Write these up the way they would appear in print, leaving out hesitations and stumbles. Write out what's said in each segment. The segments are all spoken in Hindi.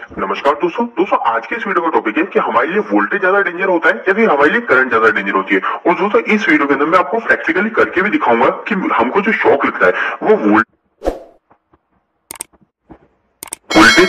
नमस्कार दोस्तों आज के इस वीडियो का टॉपिक है कि हमारे लिए वोल्टेज ज्यादा डेंजर होता है या फिर हमारे लिए करंट ज्यादा डेंजर होती है। और दोस्तों इस वीडियो के अंदर मैं आपको प्रैक्टिकली करके भी दिखाऊंगा कि हमको जो शॉक लगता है वो वोल्टेज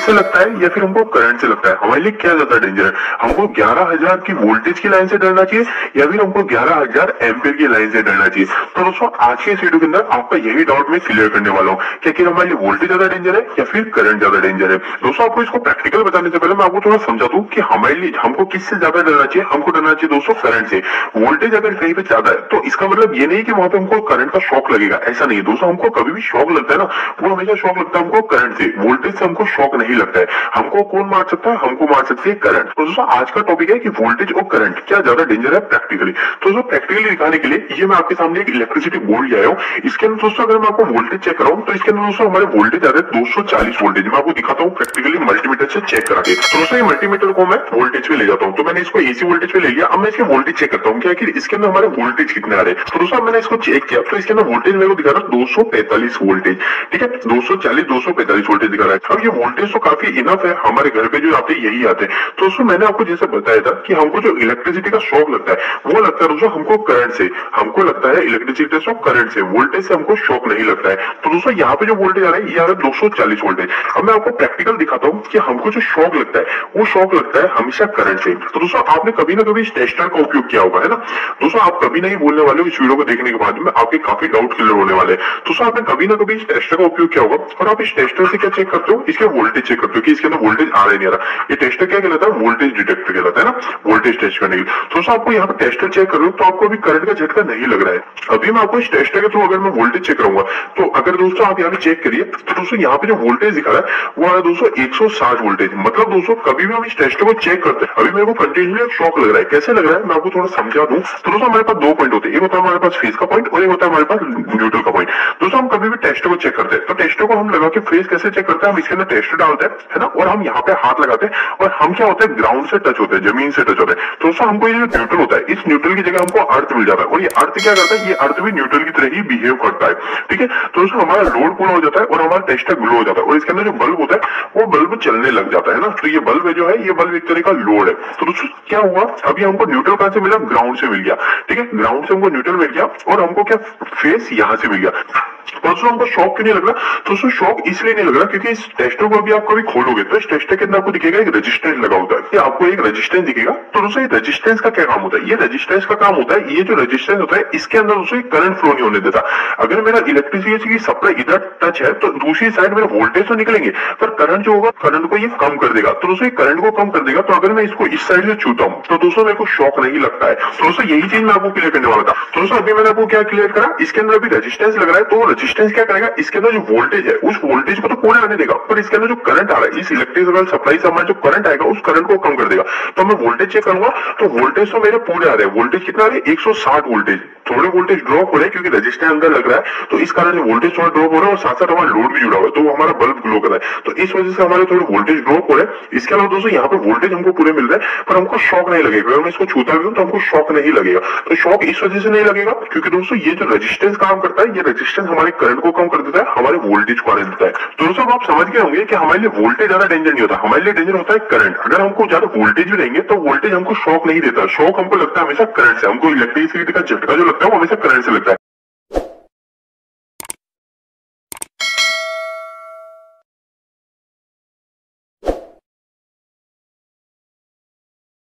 से लगता है या फिर हमको करंट से लगता है। हमारे लिए क्या ज्यादा डेंजर है, हमको 11,000 की वोल्टेज की लाइन से डरना चाहिए या फिर हमको 11,000 एम्पियर की लाइन से डरना चाहिए। तो दोस्तों आज के इस वीडियो के अंदर आपका यही डाउट मैं क्लियर करने वाला हूँ कि आखिर हमारे लिए वोल्टेज ज्यादा डेंजर है या फिर करंट ज्यादा डेंजर है। दोस्तों आपको इसको प्रैक्टिकल बताने से पहले मैं आपको थोड़ा समझा दूं कि हमारे लिए हमको किससे ज्यादा डरना चाहिए। हमको डरना चाहिए दोस्तों करंट से। वोल्टेज अगर कहीं पे ज्यादा है तो इसका मतलब ये नहीं कि वहां पे हमको करंट का शॉक लगेगा, ऐसा नहीं है दोस्तों। हमको कभी भी शॉक लगता है ना, वो हमेशा शॉक लगता है हमको करंट से, वोल्टेज से हमको शॉक नहीं लगता है। हमको कौन मार सकता है, हमको मार सकती है करंट। तो दोस्तों आज का टॉपिक है कि वोल्टेज और करंट क्या ज्यादा डेंजर है प्रैक्टिकली। तो दोस्तों प्रैक्टिकली दिखाने के लिए ये मैं आपके सामने एक इलेक्ट्रिसिटी बोर्ड ले आया हूँ। इसके अंदर दोस्तों अगर मैं आपको वोल्टेज चेक कराऊं तो इसके अंदर दोस्तों हमारे वोल्टेज आ रहे हैं 240 वोल्टेज। मैं आपको दिखाता हूँ प्रैक्टिकली मल्टीमीटर से चेक करा के। तो दोस्तों ये मल्टीमीटर को मैं वोल्टेज पे ले जाता हूँ। तो मैंने इसको एसी वोल्टेज पे ले लिया। अब मैं इसके वोल्टेज चेक करता हूँ क्या कि इसके अंदर हमारे वोल्टेज कितने आ रहे हैं। तो दोस्तों मैंने इसको चेक किया तो इसके अंदर वोल्टेज मेरे को दिखा रहा है 245 वोल्टेज। ठीक है, 240 245 वोल्टेज दिखा रहा है। अब ये वोल्टेज तो काफी इनफ है, हमारे घर पे जो आते हैं यही आते हैं। तो दोस्तों मैंने आपको जैसे बताया था कि हमको जो इलेक्ट्रिसिटी का शॉक लगता है वो लगता है दोस्तों हमको करंट से। हमको लगता है इलेक्ट्रिसिटी शॉक करंट से, वोल्टेज से हमको शॉक नहीं लगता है। तो दोस्तों यहाँ पे जो वोल्टेज आ रहा है ये आ रहा है 240 वोल्टेज। अब मैं आपको प्रैक्टिकल दिखाता हूँ कि हमको जो शॉक लगता है वो शॉक लगता है हमेशा करंट से। तो दोस्तों आपने कभी ना कभी इस टेस्टर का उपयोग किया होगा, है ना। दोस्तों आप कभी नहीं बोलने वाले हो, इस वीडियो को देखने के बाद में आपके काफी डाउट क्लियर होने वाले हैं। दोस्तों आपने कभी ना कभी इस टेस्टर का उपयोग किया होगा और आप इस टेस्टर से क्या चेक करते हो, इसके वोल्टेज चेक करते हो कि इसके अंदर वोल्टेज आ रहा है नहीं आ रहा। ये टेस्टर क्या कहलाता है, वोल्टेज डिटेक्टर कहलाता है ना, वोल्टेज टेस्ट करने के लिए। तो दोस्तों आपको यहाँ पे टेस्टर चेक कर रहे हो तो आपको अभी करंट का झटका नहीं लग रहा है। अभी मैं आपको इस टेस्टर के थ्रू अगर मैं वोल्टेज चेक करूंगा तो अगर दोस्तों आप यहाँ पे चेक करिए तो दोस्तों यहाँ पे जो वोल्टेज दिखा रहा है वो आ रहा है दोस्तों 160 वोल्टेज। मतलब दोस्तों कभी भी हम इस टेस्टर को चेक करते हैं, अभी मेरे को कंटिन्यूअसली शॉक लग रहा है। कैसे लग रहा है मैं आपको थोड़ा समझा दूं। तो दोस्तों हमारे पास दो पॉइंट होते हैं, एक होता है हमारे पास फेज का पॉइंट और एक होता है हमारे पास न्यूट्रल का पॉइंट। दोस्तों हम कभी भी टेस्टर को चेक करते हैं तो टेस्टर को हम लगा के फेज कैसे चेक करते हैं, हम इसके अंदर टेस्टर डालते हैं, है ना, और हम यहाँ पे हाथ लगाते हैं और हम क्या होता है ग्राउंड से टच होते हैं, जमीन से टच होते हैं। तो दोस्तों हमको ये जो न्यूट्रल होता है, इस न्यूट्रल की जगह हमको अर्थ मिल जाता है और ये अर्थ क्या करता है, ये अर्थ भी न्यूट्रल की तरह ही बिहेव करता है। ठीक है, तो दोस्तों हमारा लोड पूरा हो जाता है और हमारा टेस्टर ग्लो हो जाता है और इसके अंदर जो बल्ब होता है वो बल्ब चलने लग जाता है ना। तो ये बल्ब जो है ये बल्ब एक तरह का लोड है। तो दोस्तों क्या हुआ, अभी हमको न्यूट्रल कहां से मिला, ग्राउंड से मिल गया। ठीक है, ग्राउंड से हमको न्यूट्रल मिल गया और हमको क्या फेस यहां से मिल गया। दोस्तों हमको शॉक क्यों नहीं लग रहा, दोस्तों शॉक इसलिए नहीं लग रहा क्योंकि इस टेस्टर को अभी आप कभी खोलोगे तो इस टेस्टर के अंदर आपको दिखेगा एक रेजिस्टेंस लगा होता है, आपको एक रेजिस्टेंस दिखेगा। तो दोस्तों ये रेजिस्टेंस का क्या काम होता है, ये रेजिस्टेंस का काम होता है, ये जो रेजिस्टेंस होता है इसके अंदर दोस्तों करंट फ्लो नहीं होने देता। अगर मेरा इलेक्ट्रिसिटी की सप्लाई इधर टच है तो दूसरी साइड मेरा वोल्टेज तो निकलेंगे पर करंट जो होगा करंट को ये कम कर देगा। तो दोस्तों करंट को कम कर देगा। तो अगर मैं इसको इस साइड से छूता हूँ तो दोस्तों मेरे को शॉक नहीं लगता है। तो दोस्तों यही चीज मैं आपको क्लियर करने वाला था। तो दोस्तों अभी मैंने आपको क्या क्लियर करा, इसके अंदर अभी रेजिस्टेंस लग रहा है तो रेजिस्टेंस क्या करेगा, इसके अंदर जो वोल्टेज है उस वोल्टेज को तो पूरे आने देगा पर इसके अंदर जो करंट आ रहा है, इस इलेक्ट्रिकल सप्लाई से हमारा जो करंट आएगा उस करंट को कम कर देगा। तो मैं वोल्टेज चेक करूंगा तो वोल्टेज तो मेरे पूरे आ रहे हैं। वोल्टेज कितना आ रहे हैं, 160 वोल्टेज। थोड़े वोल्टेज ड्रॉप हो रहे हैं क्योंकि रेजिस्टेंस अंदर लग रहा है तो इस कारण वोल्टेज थोड़ा ड्रॉप हो रहा है और साथ साथ हमारा लोड भी जुड़ा हुआ है तो हमारा बल्ब ग्लो कर रहा है। तो इस वजह से हमारे थोड़े वोल्टेज ड्रॉप हो रहे हैं। इसके अलावा दोस्तों यहाँ पे वोल्टेज हमको पूरे मिल रहा है पर हमको शॉक नहीं लगेगा। अगर मैं इसको छूता भी हूँ तो हमको शॉक नहीं लगेगा। तो शॉक इस वजह से नहीं लगेगा क्योंकि दोस्तों ये जो रेजिस्टेंस काम करता है, ये रेजिस्टेंस हमारे करंट को कम कर देता है, हमारे वोल्टेज को आने देता है। तो दोस्तों आप समझ गए होंगे कि हमारे लिए वोल्टेज ज्यादा डेंजर नहीं होता, हमारे लिए डेंजर होता है करंट। अगर हमको ज्यादा वोल्टेज भी रहेंगे तो वोल्टेज हमको शॉक नहीं देता, शॉक हमको लगता है हमेशा करंट से। हमको इलेक्ट्रिसिटी का झटका जो लगता है वो हमेशा करंट से लगता है।